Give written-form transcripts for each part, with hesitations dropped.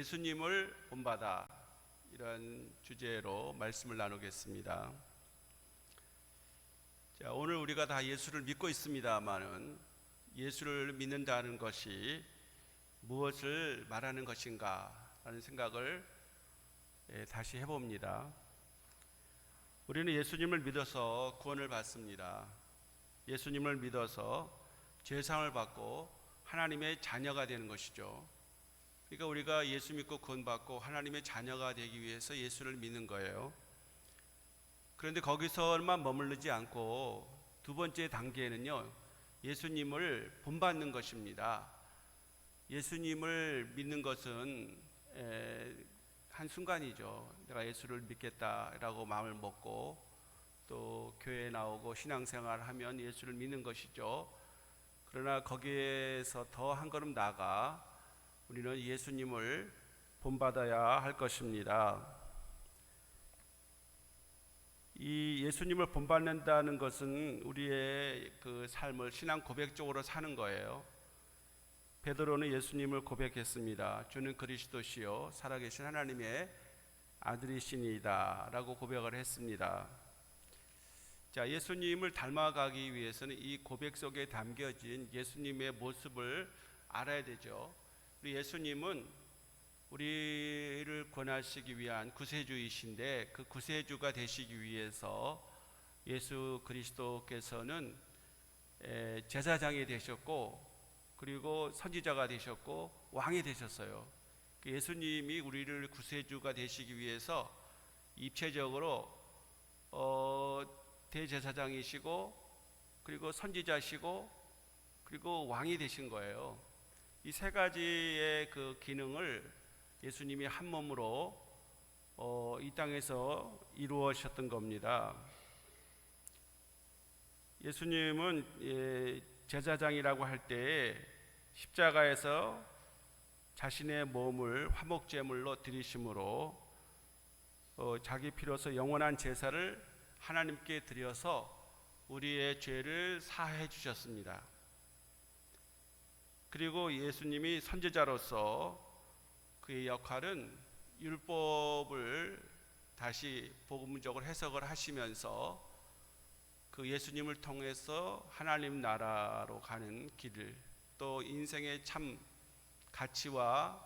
예수님을 본받아, 이런 주제로 말씀을 나누겠습니다. 자, 오늘 우리가 다 예수를 믿고 있습니다만은 예수를 믿는다는 것이 무엇을 말하는 것인가 라는 생각을 다시 해봅니다. 우리는 예수님을 믿어서 구원을 받습니다. 예수님을 믿어서 죄사함을 받고 하나님의 자녀가 되는 것이죠. 그러니까 우리가 예수 믿고 구원받고 하나님의 자녀가 되기 위해서 예수를 믿는 거예요. 그런데 거기서만 머무르지 않고 두 번째 단계는요, 예수님을 본받는 것입니다. 예수님을 믿는 것은 한순간이죠. 내가 예수를 믿겠다라고 마음을 먹고 또 교회에 나오고 신앙생활을 하면 예수를 믿는 것이죠. 그러나 거기에서 더 한 걸음 나아가 우리는 예수님을 본받아야 할 것입니다. 이 예수님을 본받는다는 것은 우리의 그 삶을 신앙 고백적으로 사는 거예요. 베드로는 예수님을 고백했습니다. 주는 그리스도시요 살아계신 하나님의 아들이시니이다 라고 고백을 했습니다. 자, 예수님을 닮아가기 위해서는 이 고백 속에 담겨진 예수님의 모습을 알아야 되죠. 우리 예수님은 우리를 구원하시기 위한 구세주이신데 그 구세주가 되시기 위해서 예수 그리스도께서는 제사장이 되셨고 그리고 선지자가 되셨고 왕이 되셨어요. 예수님이 우리를 구세주가 되시기 위해서 입체적으로 대제사장이시고 그리고 선지자시고 그리고 왕이 되신 거예요. 이 세 가지의 그 기능을 예수님이 한 몸으로 이 땅에서 이루어셨던 겁니다. 예수님은 제사장이라고 할 때 십자가에서 자신의 몸을 화목제물로 드리심으로 자기 피로서 영원한 제사를 하나님께 드려서 우리의 죄를 사해 주셨습니다. 그리고 예수님이 선지자로서 그의 역할은 율법을 다시 복음적으로 해석을 하시면서 그 예수님을 통해서 하나님 나라로 가는 길을 또 인생의 참 가치와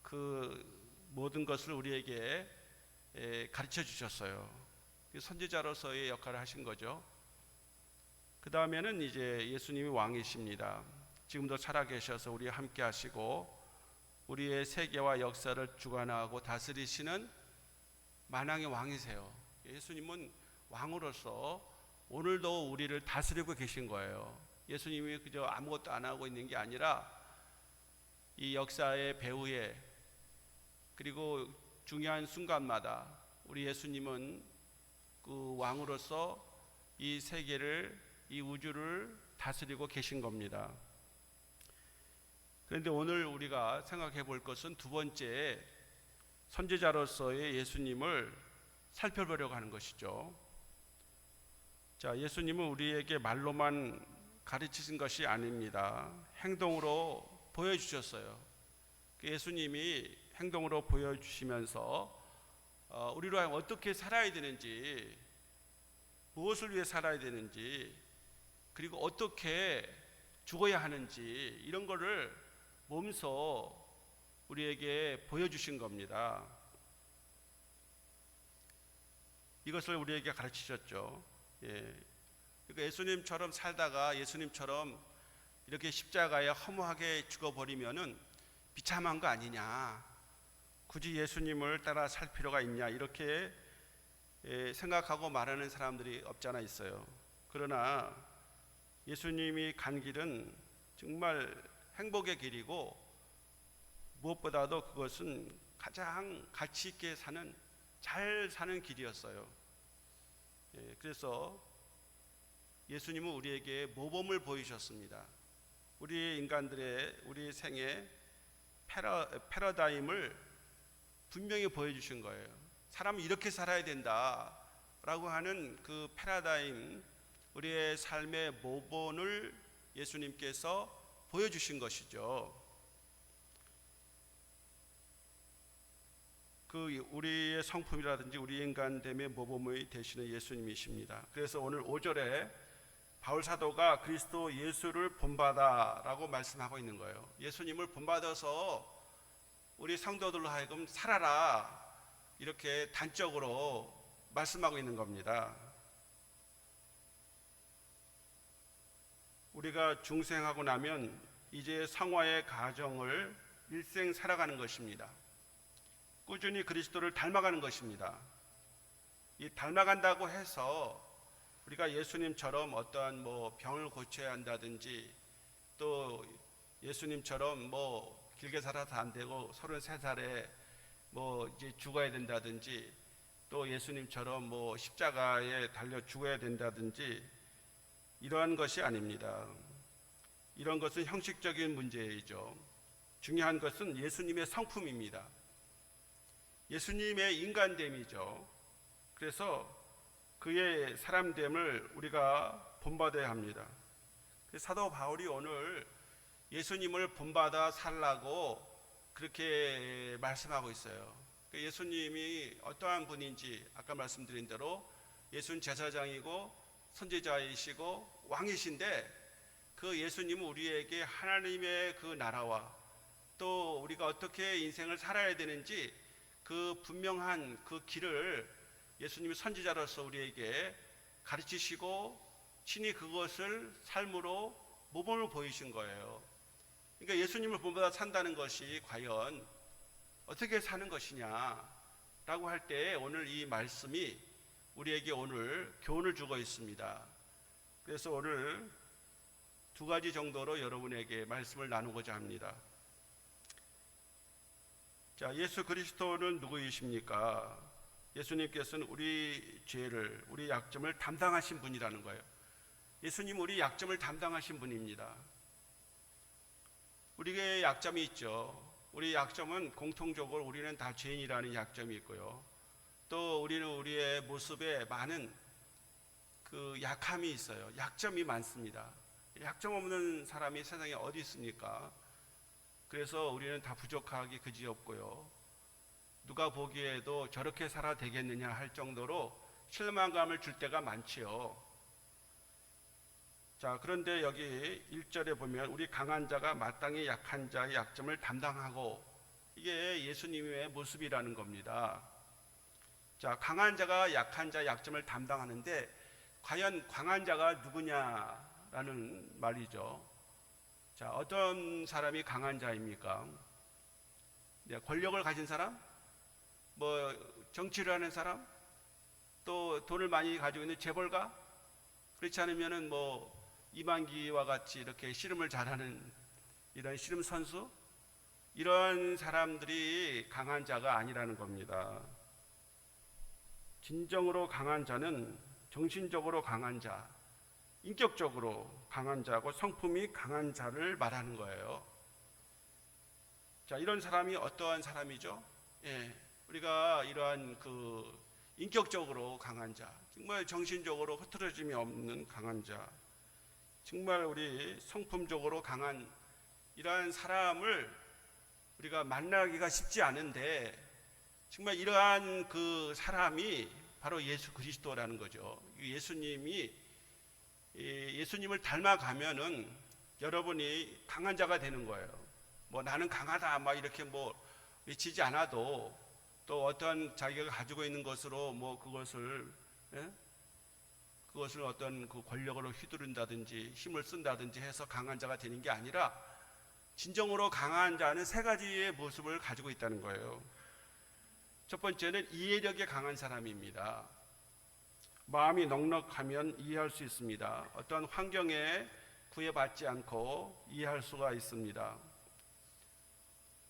그 모든 것을 우리에게 가르쳐 주셨어요. 선지자로서의 역할을 하신 거죠. 그 다음에는 이제 예수님이 왕이십니다. 지금도 살아계셔서 우리와 함께 하시고 우리의 세계와 역사를 주관하고 다스리시는 만왕의 왕이세요. 예수님은 왕으로서 오늘도 우리를 다스리고 계신 거예요. 예수님이 그저 아무것도 안 하고 있는 게 아니라 이 역사의 배후에 그리고 중요한 순간마다 우리 예수님은 그 왕으로서 이 세계를 이 우주를 다스리고 계신 겁니다. 그런데 오늘 우리가 생각해 볼 것은 두 번째 선지자로서의 예수님을 살펴보려고 하는 것이죠. 자, 예수님은 우리에게 말로만 가르치신 것이 아닙니다. 행동으로 보여주셨어요. 예수님이 행동으로 보여주시면서 우리로 하여금 어떻게 살아야 되는지, 무엇을 위해 살아야 되는지, 그리고 어떻게 죽어야 하는지 이런 거를 몸소 우리에게 보여주신 겁니다. 이것을 우리에게 가르치셨죠. 그러니까 예수님처럼 살다가 예수님처럼 이렇게 십자가에 허무하게 죽어버리면은 비참한 거 아니냐, 굳이 예수님을 따라 살 필요가 있냐, 이렇게 생각하고 말하는 사람들이 없잖아 있어요. 그러나 예수님이 간 길은 정말 행복의 길이고 무엇보다도 그것은 가장 가치 있게 사는, 잘 사는 길이었어요. 그래서 예수님은 우리에게 모범을 보이셨습니다. 우리 인간들의 우리 생의 패러다임을 분명히 보여주신 거예요. 사람은 이렇게 살아야 된다라고 하는 그 패러다임, 우리의 삶의 모본을 예수님께서 보여주신 것이죠. 그 우리의 성품이라든지 우리 인간됨의 모범이 되시는 예수님이십니다. 그래서 오늘 5절에 바울 사도가 그리스도 예수를 본받아라고 말씀하고 있는 거예요. 예수님을 본받아서 우리 성도들로 하여금 살아라, 이렇게 단적으로 말씀하고 있는 겁니다. 우리가 중생하고 나면 이제 성화의 가정을 일생 살아가는 것입니다. 꾸준히 그리스도를 닮아가는 것입니다. 이 닮아간다고 해서 우리가 예수님처럼 어떠한 병을 고쳐야 한다든지, 또 예수님처럼 길게 살아서 안 되고 33살에 이제 죽어야 된다든지, 또 예수님처럼 십자가에 달려 죽어야 된다든지, 이러한 것이 아닙니다. 이런 것은 형식적인 문제이죠. 중요한 것은 예수님의 성품입니다. 예수님의 인간됨이죠. 그래서 그의 사람됨을 우리가 본받아야 합니다. 사도 바울이 오늘 예수님을 본받아 살라고 그렇게 말씀하고 있어요. 예수님이 어떠한 분인지 아까 말씀드린 대로 예수는 제사장이고 선지자이시고 왕이신데, 그 예수님은 우리에게 하나님의 그 나라와 또 우리가 어떻게 인생을 살아야 되는지 그 분명한 그 길을 예수님이 선지자로서 우리에게 가르치시고 친히 그것을 삶으로 모범을 보이신 거예요. 그러니까 예수님을 본받아 산다는 것이 과연 어떻게 사는 것이냐라고 할 때 오늘 이 말씀이 우리에게 오늘 교훈을 주고 있습니다. 그래서 오늘 두 가지 정도로 여러분에게 말씀을 나누고자 합니다. 자, 예수 그리스도는 누구이십니까? 예수님께서는 우리 죄를, 우리 약점을 담당하신 분이라는 거예요. 예수님은 우리 약점을 담당하신 분입니다. 우리의 약점이 있죠. 우리 약점은 공통적으로 우리는 다 죄인이라는 약점이 있고요. 또 우리는 우리의 모습에 많은 그 약함이 있어요. 약점이 많습니다. 약점 없는 사람이 세상에 어디 있습니까? 그래서 우리는 다 부족하기 그지없고요. 누가 보기에도 저렇게 살아야 되겠느냐 할 정도로 실망감을 줄 때가 많지요. 자, 그런데 여기 1절에 보면 우리 강한 자가 마땅히 약한 자의 약점을 담당하고, 이게 예수님의 모습이라는 겁니다. 자, 강한 자가 약한 자의 약점을 담당하는데 과연 강한 자가 누구냐라는 말이죠. 자, 어떤 사람이 강한 자입니까? 네, 권력을 가진 사람? 정치를 하는 사람? 또 돈을 많이 가지고 있는 재벌가? 그렇지 않으면은 이만기와 같이 이렇게 씨름을 잘하는 이런 씨름 선수? 이런 사람들이 강한 자가 아니라는 겁니다. 진정으로 강한 자는 정신적으로 강한 자, 인격적으로 강한 자고 성품이 강한 자를 말하는 거예요. 자, 이런 사람이 어떠한 사람이죠? 우리가 이러한 그 인격적으로 강한 자, 정말 정신적으로 흐트러짐이 없는 강한 자, 정말 우리 성품적으로 강한 이러한 사람을 우리가 만나기가 쉽지 않은데, 정말 이러한 그 사람이 바로 예수 그리스도라는 거죠. 예수님을 닮아가면은 여러분이 강한 자가 되는 거예요. 나는 강하다 이렇게 외치지 않아도, 또 어떤 자기가 가지고 있는 것으로 그것을 어떤 그 권력으로 휘두른다든지 힘을 쓴다든지 해서 강한 자가 되는 게 아니라, 진정으로 강한 자는 세 가지의 모습을 가지고 있다는 거예요. 첫 번째는 이해력이 강한 사람입니다. 마음이 넉넉하면 이해할 수 있습니다. 어떤 환경에 구애받지 않고 이해할 수가 있습니다.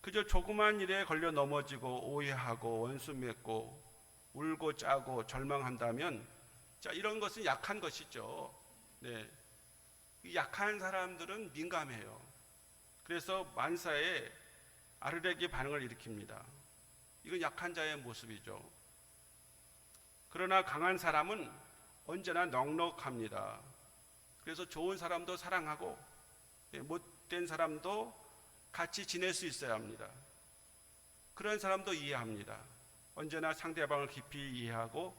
그저 조그만 일에 걸려 넘어지고 오해하고 원수 맺고 울고 짜고 절망한다면, 자, 이런 것은 약한 것이죠. 네. 약한 사람들은 민감해요. 그래서 만사에 아르레기 반응을 일으킵니다. 이건 약한 자의 모습이죠. 그러나 강한 사람은 언제나 넉넉합니다. 그래서 좋은 사람도 사랑하고 못된 사람도 같이 지낼 수 있어야 합니다. 그런 사람도 이해합니다. 언제나 상대방을 깊이 이해하고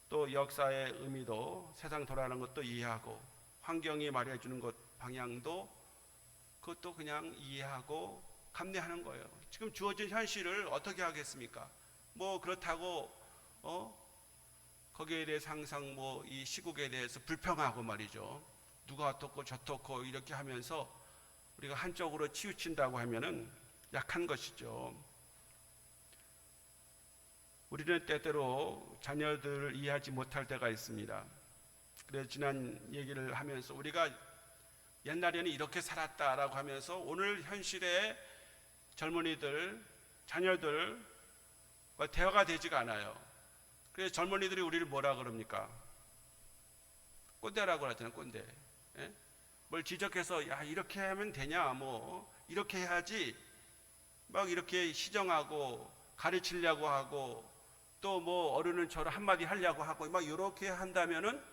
또 역사의 의미도 세상 돌아가는 것도 이해하고 환경이 말해주는 것 방향도 그것도 그냥 이해하고 감내하는 거예요. 지금 주어진 현실을 어떻게 하겠습니까? 뭐 그렇다고 거기에 대해서 항상 뭐 이 시국에 대해서 불평하고 말이죠. 누가 어떻고 저떻고 이렇게 하면서 우리가 한쪽으로 치우친다고 하면은 약한 것이죠. 우리는 때때로 자녀들을 이해하지 못할 때가 있습니다. 그래서 지난 얘기를 하면서 우리가 옛날에는 이렇게 살았다라고 하면서 오늘 현실의 젊은이들, 자녀들과 대화가 되지가 않아요. 그래서 젊은이들이 우리를 뭐라 그럽니까? 꼰대라고 하잖아요. 꼰대. 예? 뭘 지적해서 야 이렇게 하면 되냐, 뭐 이렇게 해야지, 막 이렇게 시정하고 가르치려고 하고 또 뭐 어른은 저를 한마디 하려고 하고 막 이렇게 한다면은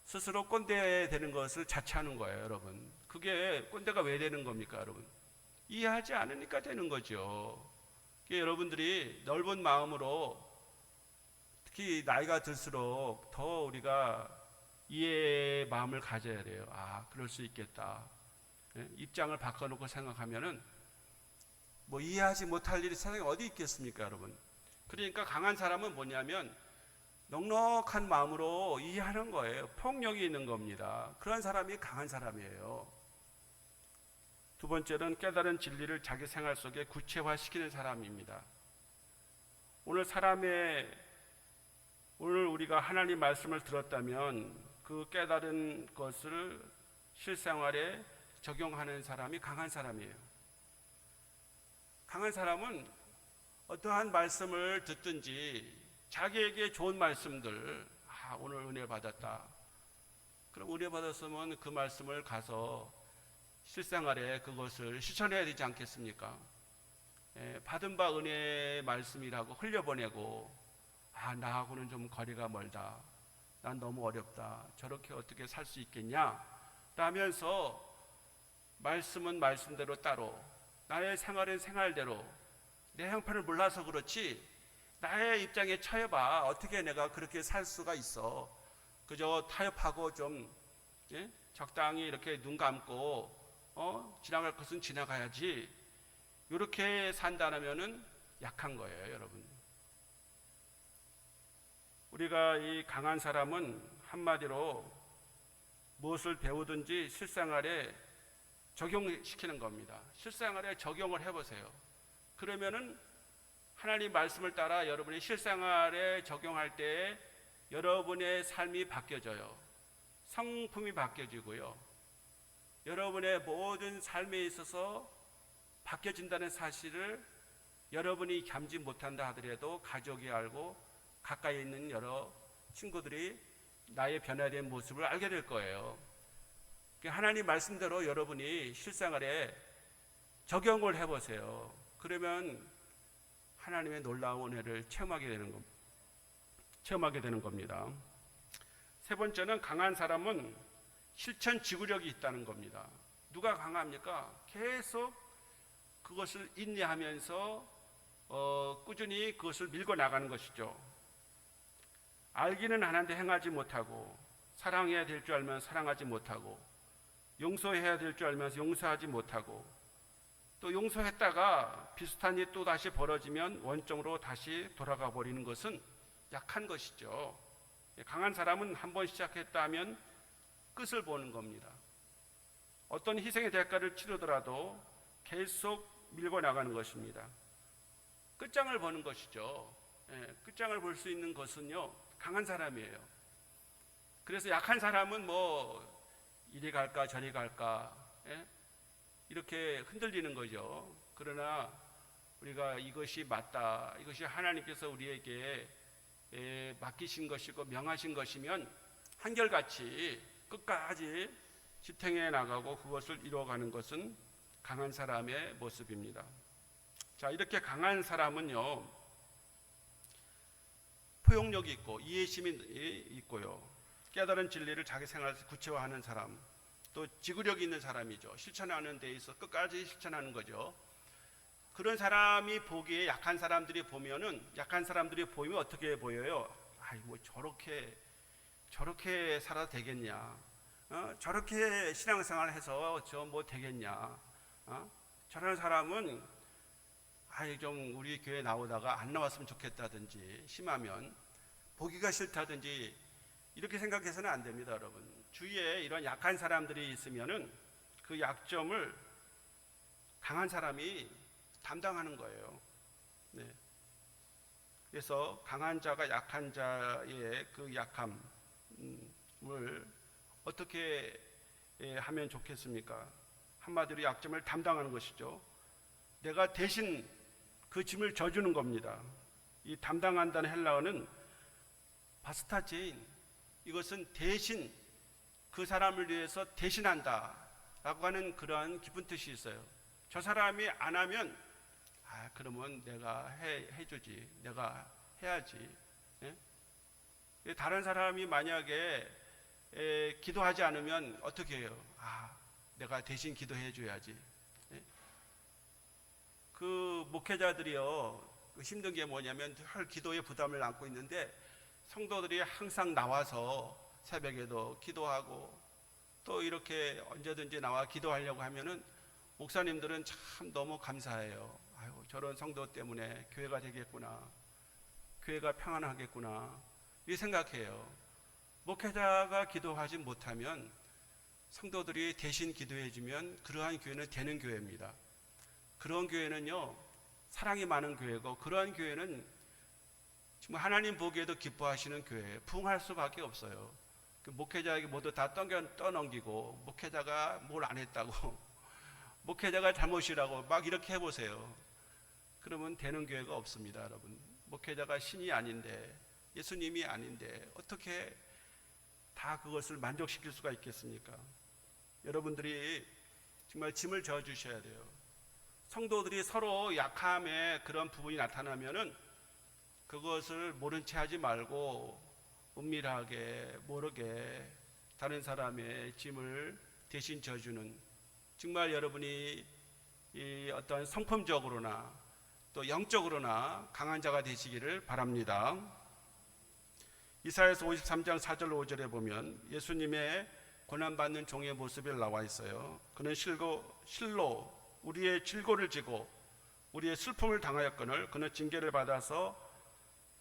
스스로 꼰대 되는 것을 자처하는 거예요, 여러분. 그게 꼰대가 왜 되는 겁니까, 여러분? 이해하지 않으니까 되는 거죠. 여러분들이 넓은 마음으로 특히 나이가 들수록 더 우리가 이해의 마음을 가져야 돼요. 아, 그럴 수 있겠다. 입장을 바꿔놓고 생각하면은 뭐 이해하지 못할 일이 세상에 어디 있겠습니까, 여러분? 그러니까 강한 사람은 뭐냐면 넉넉한 마음으로 이해하는 거예요. 폭력이 있는 겁니다. 그런 사람이 강한 사람이에요. 두 번째는 깨달은 진리를 자기 생활 속에 구체화시키는 사람입니다. 오늘 우리가 하나님 말씀을 들었다면 그 깨달은 것을 실생활에 적용하는 사람이 강한 사람이에요. 강한 사람은 어떠한 말씀을 듣든지 자기에게 좋은 말씀들, 오늘 은혜 받았다. 그럼 은혜 받았으면 그 말씀을 가서 실생활에 그것을 실천해야 되지 않겠습니까? 받은 바 은혜의 말씀이라고 흘려보내고 나하고는 좀 거리가 멀다. 난 너무 어렵다. 저렇게 어떻게 살 수 있겠냐? 라면서 말씀은 말씀대로 따로, 나의 생활은 생활대로, 내 형편을 몰라서 그렇지 나의 입장에 처해봐. 어떻게 내가 그렇게 살 수가 있어. 그저 타협하고 좀 적당히 이렇게 눈 감고 지나갈 것은 지나가야지. 이렇게 산다면은 약한 거예요, 여러분. 우리가 이 강한 사람은 한마디로 무엇을 배우든지 실생활에 적용시키는 겁니다. 실생활에 적용을 해보세요. 그러면은 하나님 말씀을 따라 여러분이 실생활에 적용할 때 여러분의 삶이 바뀌어져요. 성품이 바뀌어지고요. 여러분의 모든 삶에 있어서 바뀌어진다는 사실을 여러분이 감지 못한다 하더라도 가족이 알고 가까이 있는 여러 친구들이 나의 변화된 모습을 알게 될 거예요. 하나님 말씀대로 여러분이 실생활에 적용을 해보세요. 그러면 하나님의 놀라운 은혜를 체험하게 되는 겁니다. 세 번째는 강한 사람은 실천 지구력이 있다는 겁니다. 누가 강합니까? 계속 그것을 인내하면서 꾸준히 그것을 밀고 나가는 것이죠. 알기는 하는데 행하지 못하고, 사랑해야 될 줄 알면 사랑하지 못하고, 용서해야 될 줄 알면서 용서하지 못하고, 또 용서했다가 비슷한 일이 또 다시 벌어지면 원점으로 다시 돌아가 버리는 것은 약한 것이죠. 강한 사람은 한번 시작했다 하면 끝을 보는 겁니다. 어떤 희생의 대가를 치르더라도 계속 밀고 나가는 것입니다. 끝장을 보는 것이죠. 끝장을 볼 수 있는 것은요, 강한 사람이에요. 그래서 약한 사람은 뭐 이리 갈까 저리 갈까 이렇게 흔들리는 거죠. 그러나 우리가 이것이 맞다, 이것이 하나님께서 우리에게 맡기신 것이고 명하신 것이면 한결같이 끝까지 지탱해 나가고 그것을 이루어가는 것은 강한 사람의 모습입니다. 자, 이렇게 강한 사람은요, 포용력이 있고 이해심이 있고요, 깨달은 진리를 자기 생활에서 구체화하는 사람, 또 지구력이 있는 사람이죠. 실천하는 데 있어 끝까지 실천하는 거죠. 그런 사람이 보기에 약한 사람들이 보면은 약한 사람들이 보이면 어떻게 보여요? 아이 뭐 저렇게 살아도 되겠냐? 저렇게 신앙생활 해서 저 뭐 되겠냐? 저런 사람은 아이 좀 우리 교회 나오다가 안 나왔으면 좋겠다든지 심하면 보기가 싫다든지 이렇게 생각해서는 안 됩니다, 여러분. 주위에 이런 약한 사람들이 있으면은 그 약점을 강한 사람이 담당하는 거예요. 네. 그래서 강한 자가 약한 자의 그 약함을 어떻게 하면 좋겠습니까? 한마디로 약점을 담당하는 것이죠. 내가 대신 그 짐을 져주는 겁니다. 이 담당한다는 헬라어는 바스타제인, 이것은 대신 그 사람을 위해서 대신한다 라고 하는 그러한 깊은 뜻이 있어요. 저 사람이 안 하면 그러면 내가 해주지, 내가 해야지. 예? 다른 사람이 만약에 기도하지 않으면 어떻게 해요? 내가 대신 기도해 줘야지. 예? 그 목회자들이요, 그 힘든 게 뭐냐면 늘 기도의 부담을 안고 있는데 성도들이 항상 나와서 새벽에도 기도하고 또 이렇게 언제든지 나와 기도하려고 하면은 목사님들은 참 너무 감사해요. 아유, 저런 성도 때문에 교회가 되겠구나, 교회가 평안하겠구나 이 생각해요. 목회자가 기도하지 못하면 성도들이 대신 기도해 주면 그러한 교회는 되는 교회입니다. 그런 교회는요 사랑이 많은 교회고, 그러한 교회는 정말 하나님 보기에도 기뻐하시는 교회예요. 부흥할 수밖에 없어요. 그 목회자에게 모두 다 떠넘기고 목회자가 뭘 안 했다고 목회자가 잘못이라고 막 이렇게 해보세요. 그러면 되는 교회가 없습니다, 여러분. 목회자가 신이 아닌데, 예수님이 아닌데 어떻게 다 그것을 만족시킬 수가 있겠습니까? 여러분들이 정말 짐을 져 주셔야 돼요. 성도들이 서로 약함의 그런 부분이 나타나면은 그것을 모른 채 하지 말고 은밀하게 모르게 다른 사람의 짐을 대신 져주는, 정말 여러분이 이 어떤 성품적으로나 또 영적으로나 강한 자가 되시기를 바랍니다. 이사야서 53장 4절 5절에 보면 예수님의 고난받는 종의 모습이 나와 있어요. 그는 실로 우리의 질고를 지고 우리의 슬픔을 당하였거늘 그는 징계를 받아서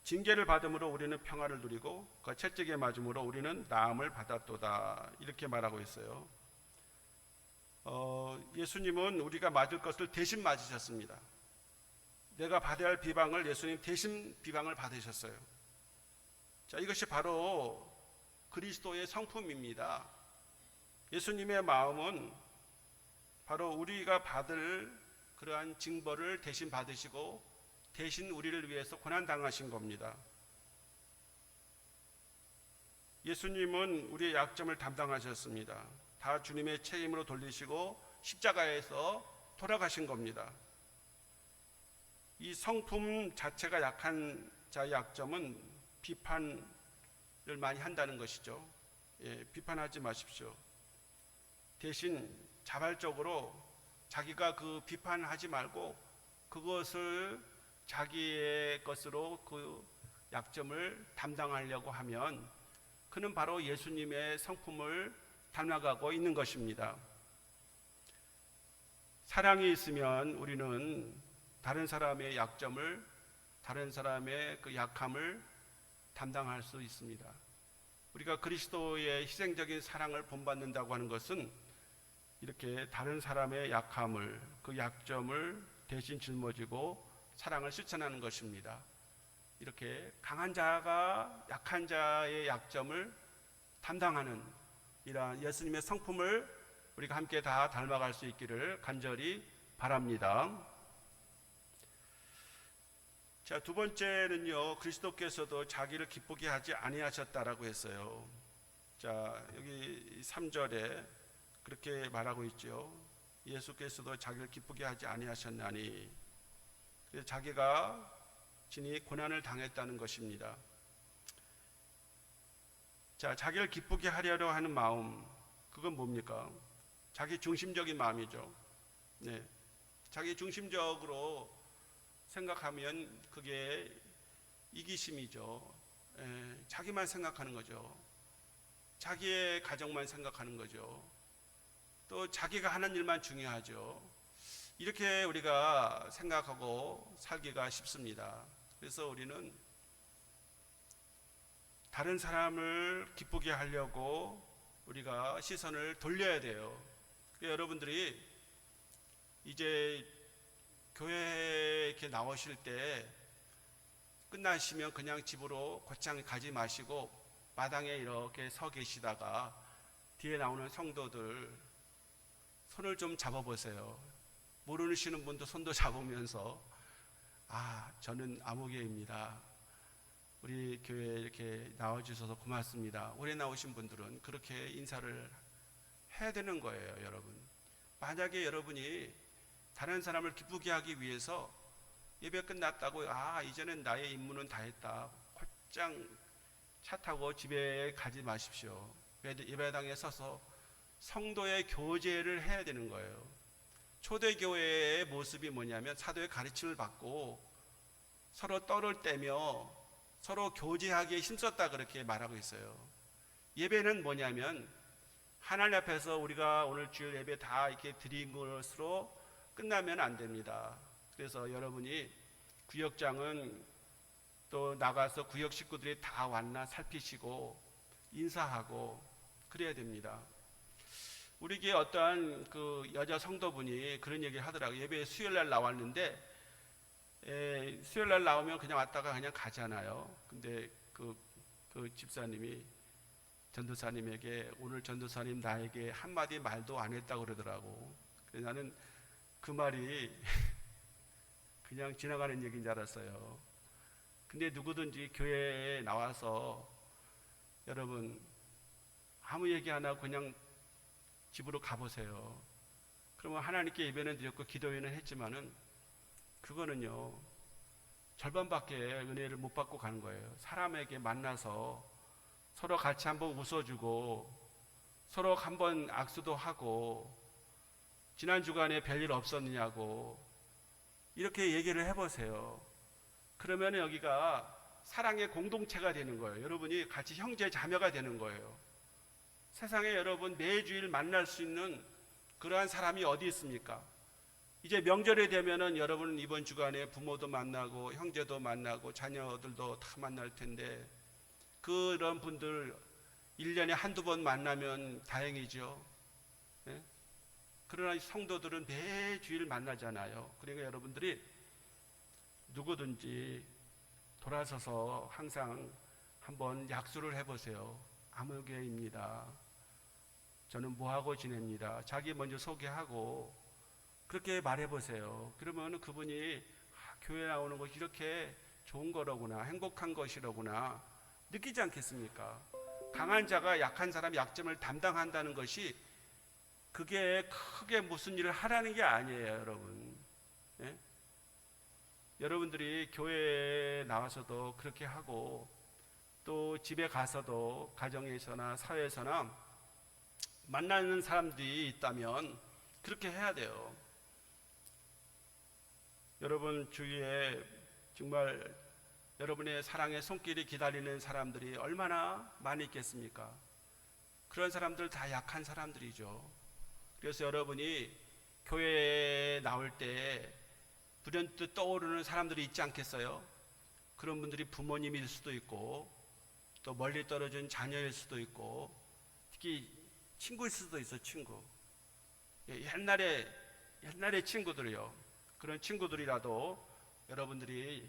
징계를 받음으로 우리는 평화를 누리고 그 채찍에 맞음으로 우리는 나음을 받았도다, 이렇게 말하고 있어요. 예수님은 우리가 맞을 것을 대신 맞으셨습니다. 내가 받아야 할 비방을 예수님 대신 비방을 받으셨어요. 자, 이것이 바로 그리스도의 성품입니다. 예수님의 마음은 바로 우리가 받을 그러한 징벌을 대신 받으시고 대신 우리를 위해서 고난당하신 겁니다. 예수님은 우리의 약점을 담당하셨습니다. 다 주님의 책임으로 돌리시고 십자가에서 돌아가신 겁니다. 이 성품 자체가 약한 자의 약점은 비판을 많이 한다는 것이죠. 비판하지 마십시오. 대신 자발적으로 자기가 그 비판하지 말고 그것을 자기의 것으로 그 약점을 담당하려고 하면 그는 바로 예수님의 성품을 닮아가고 있는 것입니다. 사랑이 있으면 우리는 다른 사람의 약점을, 다른 사람의 그 약함을 담당할 수 있습니다. 우리가 그리스도의 희생적인 사랑을 본받는다고 하는 것은 이렇게 다른 사람의 약함을, 그 약점을 대신 짊어지고 사랑을 실천하는 것입니다. 이렇게 강한 자가 약한 자의 약점을 담당하는 이러한 예수님의 성품을 우리가 함께 다 닮아갈 수 있기를 간절히 바랍니다. 자, 두 번째는요, 그리스도께서도 자기를 기쁘게 하지 아니하셨다라고 했어요. 자, 여기 3절에 그렇게 말하고 있죠. 예수께서도 자기를 기쁘게 하지 아니하셨나니, 그래서 자기가 진히 고난을 당했다는 것입니다. 자, 자기를 기쁘게 하려고 하는 마음, 그건 뭡니까? 자기 중심적인 마음이죠. 네. 자기 중심적으로 생각하면 그게 이기심이죠. 자기만 생각하는 거죠. 자기의 가정만 생각하는 거죠. 또 자기가 하는 일만 중요하죠. 이렇게 우리가 생각하고 살기가 쉽습니다. 그래서 우리는 다른 사람을 기쁘게 하려고 우리가 시선을 돌려야 돼요. 여러분들이 이제 교회에 이렇게 나오실 때 끝나시면 그냥 집으로 곧장 가지 마시고 마당에 이렇게 서 계시다가 뒤에 나오는 성도들 손을 좀 잡아보세요. 모르시는 분도 손도 잡으면서 저는 아무개입니다. 우리 교회에 이렇게 나와주셔서 고맙습니다. 올해 나오신 분들은 그렇게 인사를 해야 되는 거예요, 여러분. 만약에 여러분이 다른 사람을 기쁘게 하기 위해서 예배 끝났다고 이제는 나의 임무는 다 했다, 곧장 차 타고 집에 가지 마십시오. 예배당에 서서 성도의 교제를 해야 되는 거예요. 초대교회의 모습이 뭐냐면 사도의 가르침을 받고 서로 떨을 떼며 서로 교제하기에 힘썼다, 그렇게 말하고 있어요. 예배는 뭐냐면 하나님 앞에서 우리가 오늘 주일 예배 다 이렇게 드린 것으로 끝나면 안 됩니다. 그래서 여러분이 구역장은 또 나가서 구역 식구들이 다 왔나 살피시고 인사하고 그래야 됩니다. 우리 교회 어떠한 그 여자 성도분이 그런 얘기를 하더라고요. 예배 수요일날 나왔는데 수요일날 나오면 그냥 왔다가 그냥 가잖아요. 근데 그 집사님이 전도사님에게 오늘 전도사님 나에게 한마디 말도 안 했다고 그러더라고. 그래서 나는 그 말이 그냥 지나가는 얘기인 줄 알았어요. 근데 누구든지 교회에 나와서 여러분 아무 얘기 안 하고 그냥 집으로 가보세요. 그러면 하나님께 예배는 드렸고 기도회는 했지만은 그거는요 절반밖에 은혜를 못 받고 가는 거예요. 사람에게 만나서 서로 같이 한번 웃어주고 서로 한번 악수도 하고 지난 주간에 별일 없었느냐고 이렇게 얘기를 해보세요. 그러면 여기가 사랑의 공동체가 되는 거예요. 여러분이 같이 형제 자매가 되는 거예요. 세상에 여러분 매주일 만날 수 있는 그러한 사람이 어디 있습니까? 이제 명절이 되면은 여러분 이번 주간에 부모도 만나고 형제도 만나고 자녀들도 다 만날 텐데 그런 분들 1년에 한두 번 만나면 다행이죠. 네? 그러나 성도들은 매주일 만나잖아요. 그러니까 여러분들이 누구든지 돌아서서 항상 한번 약수를 해보세요. 아무개입니다. 저는 뭐하고 지냅니다. 자기 먼저 소개하고 그렇게 말해보세요. 그러면 그분이 교회 나오는 것이 이렇게 좋은 거로구나, 행복한 것이로구나 느끼지 않겠습니까? 강한 자가 약한 사람의 약점을 담당한다는 것이 그게 크게 무슨 일을 하라는 게 아니에요, 여러분. 예? 여러분들이 교회에 나와서도 그렇게 하고 또 집에 가서도 가정에서나 사회에서나 만나는 사람들이 있다면 그렇게 해야 돼요. 여러분 주위에 정말 여러분의 사랑의 손길이 기다리는 사람들이 얼마나 많이 있겠습니까? 그런 사람들 다 약한 사람들이죠. 그래서 여러분이 교회에 나올 때 불현듯 떠오르는 사람들이 있지 않겠어요? 그런 분들이 부모님일 수도 있고 또 멀리 떨어진 자녀일 수도 있고 특히 친구일 수도 있어. 친구. 옛날에 친구들이요. 그런 친구들이라도 여러분들이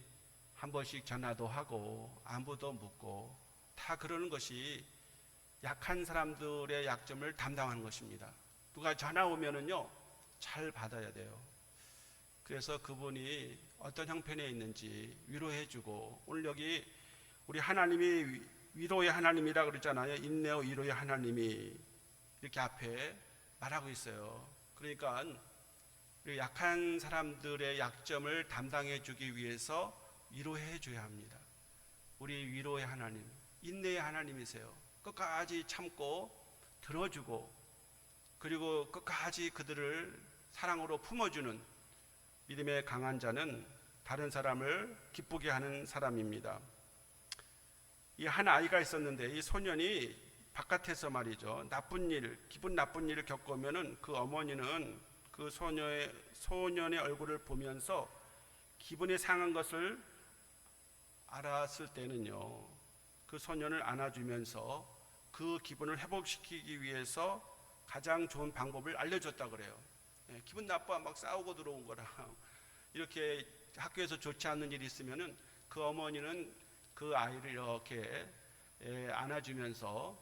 한 번씩 전화도 하고 안부도 묻고 다 그러는 것이 약한 사람들의 약점을 담당하는 것입니다. 누가 전화 오면은요 잘 받아야 돼요. 그래서 그분이 어떤 형편에 있는지 위로해주고, 오늘 여기 우리 하나님이 위로의 하나님이라 그러잖아요. 인내와 위로의 하나님이 이렇게 앞에 말하고 있어요. 그러니까 약한 사람들의 약점을 담당해 주기 위해서 위로해 줘야 합니다. 우리 위로의 하나님, 인내의 하나님이세요. 끝까지 참고 들어주고 그리고 끝까지 그들을 사랑으로 품어주는 믿음의 강한 자는 다른 사람을 기쁘게 하는 사람입니다. 이 한 아이가 있었는데 이 소년이 바깥에서 말이죠, 기분 나쁜 일을 겪으면은 그 어머니는 그 소년의 얼굴을 보면서 기분이 상한 것을 알았을 때는요, 그 소년을 안아주면서 그 기분을 회복시키기 위해서 가장 좋은 방법을 알려줬다 그래요. 기분 나빠 막 싸우고 들어온 거라 이렇게 학교에서 좋지 않는 일이 있으면은 그 어머니는 그 아이를 이렇게 안아주면서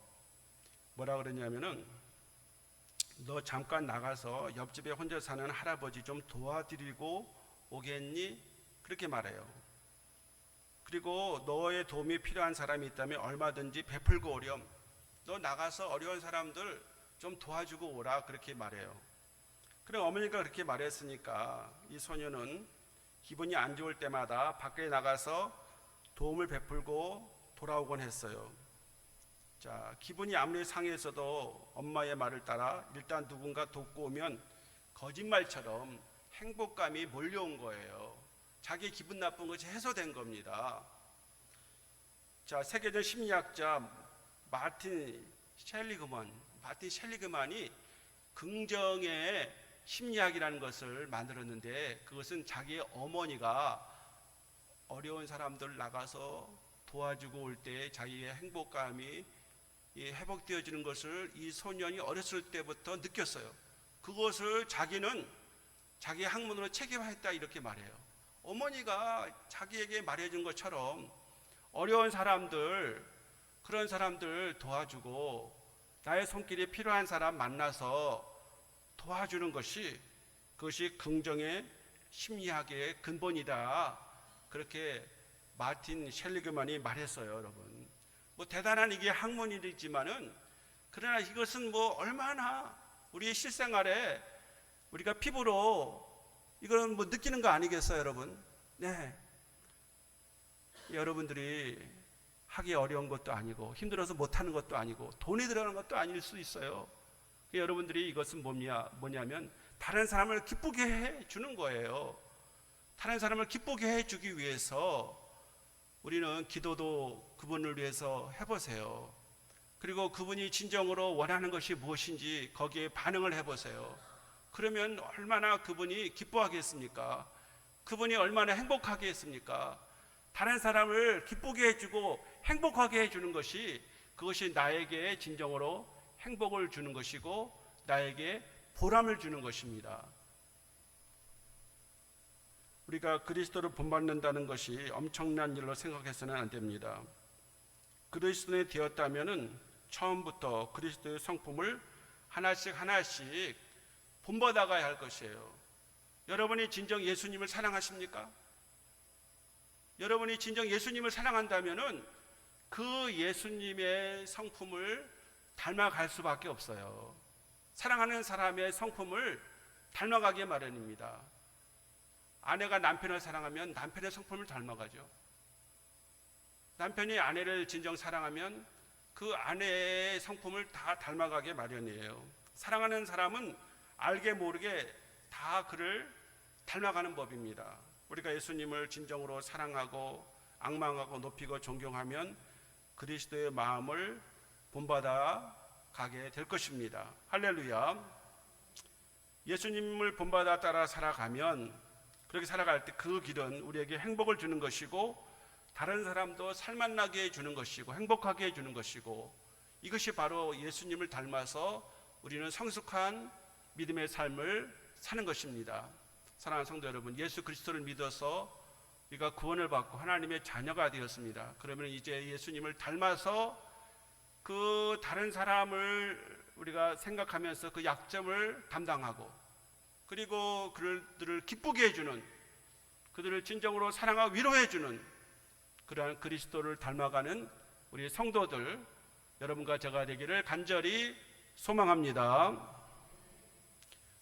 뭐라 그러냐면은 너 잠깐 나가서 옆집에 혼자 사는 할아버지 좀 도와드리고 오겠니? 그렇게 말해요. 그리고 너의 도움이 필요한 사람이 있다면 얼마든지 베풀고 오렴. 너 나가서 어려운 사람들 좀 도와주고 오라. 그렇게 말해요. 그럼 어머니가 그렇게 말했으니까 이 소녀는 기분이 안 좋을 때마다 밖에 나가서 도움을 베풀고 돌아오곤 했어요. 자, 기분이 아무리 상해서도 엄마의 말을 따라 일단 누군가 돕고 오면 거짓말처럼 행복감이 몰려온 거예요. 자기 기분 나쁜 것이 해소된 겁니다. 자, 세계적 심리학자 마틴 셀리그만이 긍정의 심리학이라는 것을 만들었는데, 그것은 자기의 어머니가 어려운 사람들 나가서 도와주고 올 때 자기의 행복감이 회복되어지는 것을 이 소년이 어렸을 때부터 느꼈어요. 그것을 자기는 자기 학문으로 책임화했다 이렇게 말해요. 어머니가 자기에게 말해준 것처럼 어려운 사람들, 그런 사람들 도와주고 나의 손길이 필요한 사람 만나서 도와주는 것이, 그것이 긍정의 심리학의 근본이다. 그렇게 마틴 셀리그만이 말했어요. 여러분, 뭐 대단한 이게 학문이지만은, 그러나 이것은 뭐 얼마나 우리의 실생활에 우리가 피부로 이거는 뭐 느끼는 거 아니겠어요, 여러분? 네. 여러분들이 하기 어려운 것도 아니고 힘들어서 못하는 것도 아니고 돈이 들어가는 것도 아닐 수 있어요. 여러분들이 이것은 뭐냐면 다른 사람을 기쁘게 해주는 거예요. 다른 사람을 기쁘게 해주기 위해서 우리는 기도도 그분을 위해서 해보세요. 그리고 그분이 진정으로 원하는 것이 무엇인지 거기에 반응을 해보세요. 그러면 얼마나 그분이 기뻐하겠습니까? 그분이 얼마나 행복하겠습니까? 다른 사람을 기쁘게 해주고 행복하게 해주는 것이, 그것이 나에게 진정으로 행복을 주는 것이고 나에게 보람을 주는 것입니다. 우리가 그리스도를 본받는다는 것이 엄청난 일로 생각해서는 안 됩니다. 그리스도인이 되었다면 처음부터 그리스도의 성품을 하나씩 본받아가야 할 것이에요. 여러분이 진정 예수님을 사랑하십니까? 여러분이 진정 예수님을 사랑한다면 그 예수님의 성품을 닮아갈 수밖에 없어요. 사랑하는 사람의 성품을 닮아가기 마련입니다. 아내가 남편을 사랑하면 남편의 성품을 닮아가죠. 남편이 아내를 진정 사랑하면 그 아내의 성품을 다 닮아가게 마련이에요. 사랑하는 사람은 알게 모르게 다 그를 닮아가는 법입니다. 우리가 예수님을 진정으로 사랑하고 앙망하고 높이고 존경하면 그리스도의 마음을 본받아 가게 될 것입니다. 할렐루야. 예수님을 본받아 따라 살아가면, 그렇게 살아갈 때 그 길은 우리에게 행복을 주는 것이고 다른 사람도 살맛나게 해주는 것이고 행복하게 해주는 것이고, 이것이 바로 예수님을 닮아서 우리는 성숙한 믿음의 삶을 사는 것입니다. 사랑하는 성도 여러분, 예수 그리스도를 믿어서 우리가 구원을 받고 하나님의 자녀가 되었습니다. 그러면 이제 예수님을 닮아서 그 다른 사람을 우리가 생각하면서 그 약점을 담당하고, 그리고 그들을 기쁘게 해주는, 그들을 진정으로 사랑하고 위로해주는 그러한 그리스도를 닮아가는 우리 성도들, 여러분과 제가 되기를 간절히 소망합니다.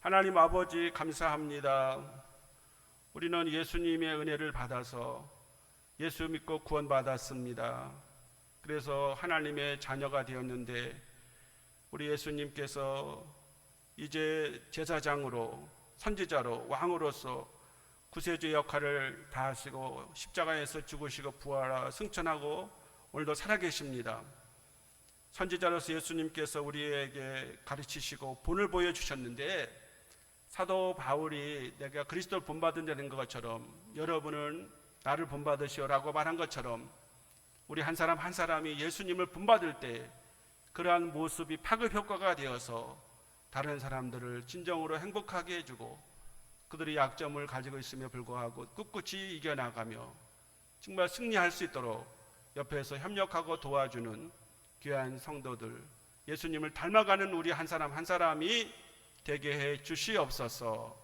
하나님 아버지, 감사합니다. 우리는 예수님의 은혜를 받아서 예수 믿고 구원받았습니다. 그래서 하나님의 자녀가 되었는데, 우리 예수님께서 이제 제사장으로, 선지자로, 왕으로서 구세주의 역할을 다하시고 십자가에서 죽으시고 부활하 승천하고 오늘도 살아계십니다. 선지자로서 예수님께서 우리에게 가르치시고 본을 보여주셨는데, 사도 바울이 내가 그리스도를 본받은 자인 것처럼 여러분은 나를 본받으시오라고 말한 것처럼 우리 한 사람 한 사람이 예수님을 본받을 때 그러한 모습이 파급 효과가 되어서 다른 사람들을 진정으로 행복하게 해주고 그들이 약점을 가지고 있음에 불구하고 꿋꿋이 이겨나가며 정말 승리할 수 있도록 옆에서 협력하고 도와주는 귀한 성도들, 예수님을 닮아가는 우리 한 사람 한 사람이 되게 해 주시옵소서.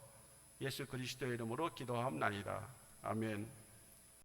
예수 그리스도의 이름으로 기도하옵나이다. 아멘.